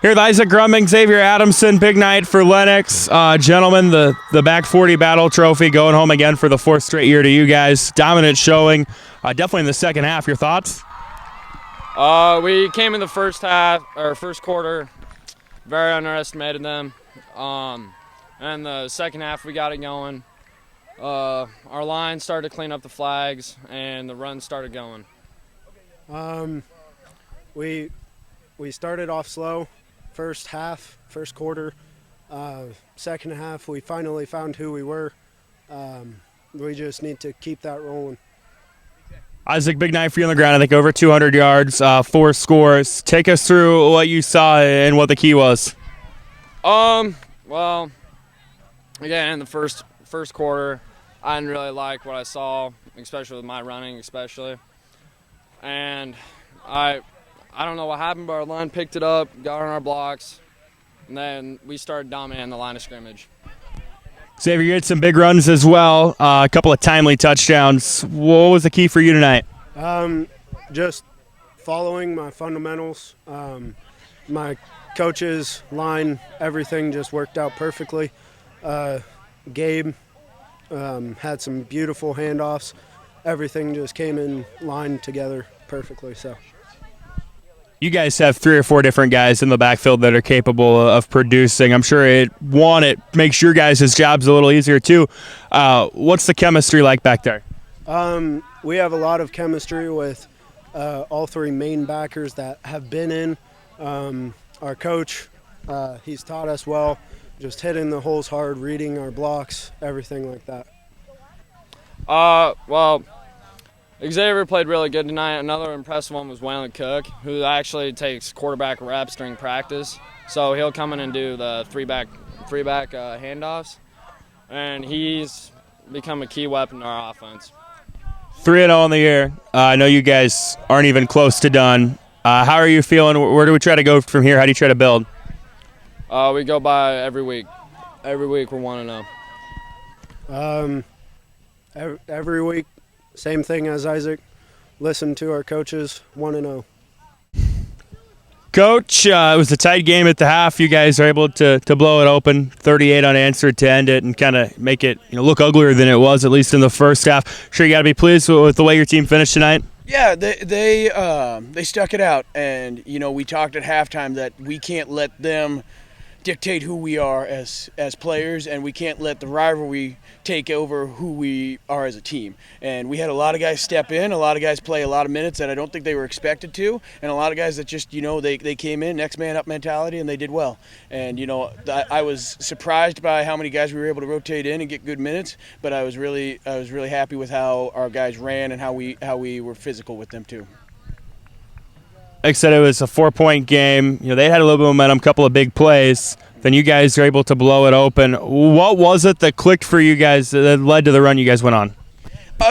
Here with Isaac Grumming, Xavier Adamson, big night for Lenox. Gentlemen, the back 40 battle trophy going home again for the fourth straight year to you guys. Dominant showing, definitely in the second half. Your thoughts? We came in the first half, or first quarter, very underestimated them. And the second half we got it going. Our line started to clean up the flags, and the run started going. We started off slow. First half, first quarter, second half, we finally found who we were. We just need to keep that rolling. Isaac, big night for you on the ground. I think over 200 yards, 4 scores. Take us through what you saw and what the key was. Well, again, in the first quarter, I didn't really like what I saw, especially with my running, and I don't know what happened, but our line picked it up, got on our blocks, and then we started dominating the line of scrimmage. Xavier, you had some big runs as well, a couple of timely touchdowns. What was the key for you tonight? Just following my fundamentals. My coaches, line, everything just worked out perfectly. Gabe had some beautiful handoffs. Everything just came in line together perfectly. So. You guys have 3 or 4 different guys in the backfield that are capable of producing. I'm sure it makes your guys' jobs a little easier too. What's the chemistry like back there? We have a lot of chemistry with all 3 main backers that have been in. Our coach, he's taught us well, just hitting the holes hard, reading our blocks, everything like that. Well, Xavier played really good tonight. Another impressive one was Waylon Cook, who actually takes quarterback reps during practice. So he'll come in and do the three-back handoffs, and he's become a key weapon in our offense. 3-0 in the year. I know you guys aren't even close to done. How are you feeling? Where do we try to go from here? How do you try to build? We go by every week. Every week we're 1-0. Every week. Same thing as Isaac. Listen to our coaches, 1-0. Coach, it was a tight game at the half. You guys are able to blow it open, 38 unanswered to end it and kind of make it look uglier than it was, at least in the first half. Sure you got to be pleased with the way your team finished tonight? Yeah, they stuck it out. And, we talked at halftime that we can't let them dictate who we are as players, and we can't let the rivalry take over who we are as a team. And we had a lot of guys step in, a lot of guys play a lot of minutes that I don't think they were expected to, and a lot of guys that just, they came in, next man up mentality, and they did well. And, I was surprised by how many guys we were able to rotate in and get good minutes, but I was really happy with how our guys ran and how we were physical with them too. Like I said, it was a 4-point game. They had a little bit of momentum, a couple of big plays. Then you guys were able to blow it open. What was it that clicked for you guys that led to the run you guys went on?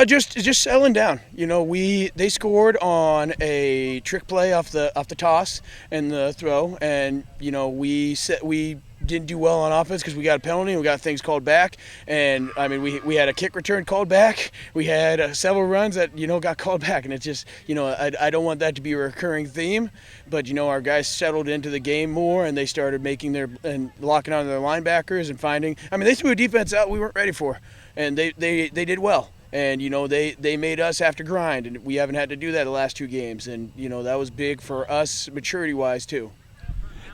Just settling down. They scored on a trick play off the toss and the throw, and we didn't do well on offense because we got a penalty and we got things called back. And we had a kick return called back. We had several runs that got called back, and it's just I don't want that to be a recurring theme. But our guys settled into the game more, and they started making and locking on their linebackers and finding. They threw a defense out we weren't ready for, and they did well. And they made us have to grind, and we haven't had to do that the last 2 games. And that was big for us maturity-wise too.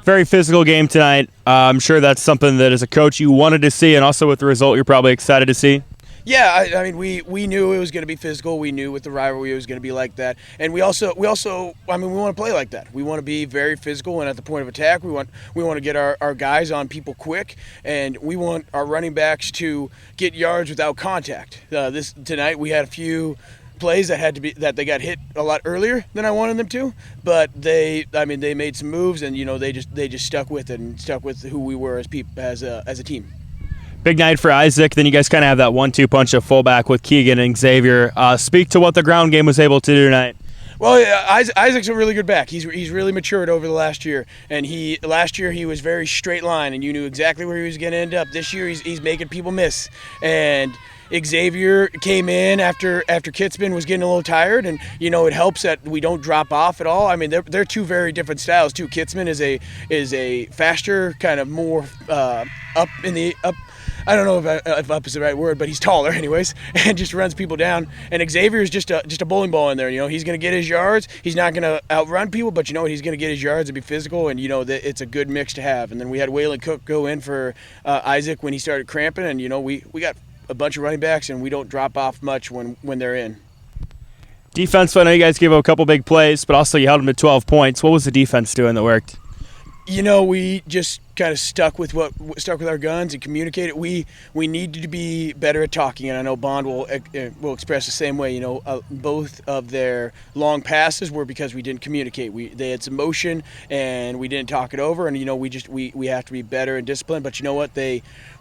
Very physical game tonight. I'm sure that's something that as a coach you wanted to see, and also with the result you're probably excited to see. Yeah, we knew it was going to be physical. We knew with the rivalry it was going to be like that, and we also we want to play like that. We want to be very physical and at the point of attack. We want to get our guys on people quick, and we want our running backs to get yards without contact. Tonight we had a few plays that they got hit a lot earlier than I wanted them to, but they made some moves, and they just stuck with it and stuck with who we were as a team. Big night for Isaac. Then you guys kind of have that 1-2 punch of fullback with Keegan and Xavier. Speak to what the ground game was able to do tonight. Well, Isaac's a really good back. He's really matured over the last year, and last year he was very straight line, and you knew exactly where he was going to end up. This year he's making people miss, and Xavier came in after Kitzman was getting a little tired, and it helps that we don't drop off at all. I mean, they're two very different styles too. Kitzman is a faster, kind of more up. I don't know if up is the right word, but he's taller anyways, and just runs people down. And Xavier is just a bowling ball in there. He's going to get his yards. He's not going to outrun people, but he's going to get his yards and be physical. And that it's a good mix to have. And then we had Waylon Cook go in for Isaac when he started cramping, and we got a bunch of running backs, and we don't drop off much when they're in. Defense, I know you guys gave up a couple big plays, but also you held them to 12 points. What was the defense doing that worked? We just kind of stuck with our guns and communicated. We needed to be better at talking, and I know Bond will express the same way. Both of their long passes were because we didn't communicate. They had some motion and we didn't talk it over, and we have to be better and disciplined. But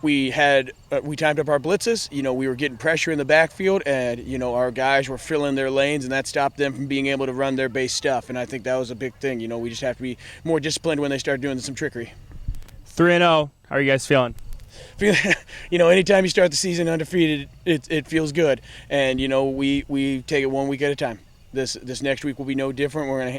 we timed up our blitzes. We were getting pressure in the backfield, and our guys were filling their lanes, and that stopped them from being able to run their base stuff. And I think that was a big thing. We just have to be more disciplined when they start doing some trickery. 3-0. How are you guys feeling? Anytime you start the season undefeated, it feels good. And we take it 1 week at a time. This next week will be no different. We're going to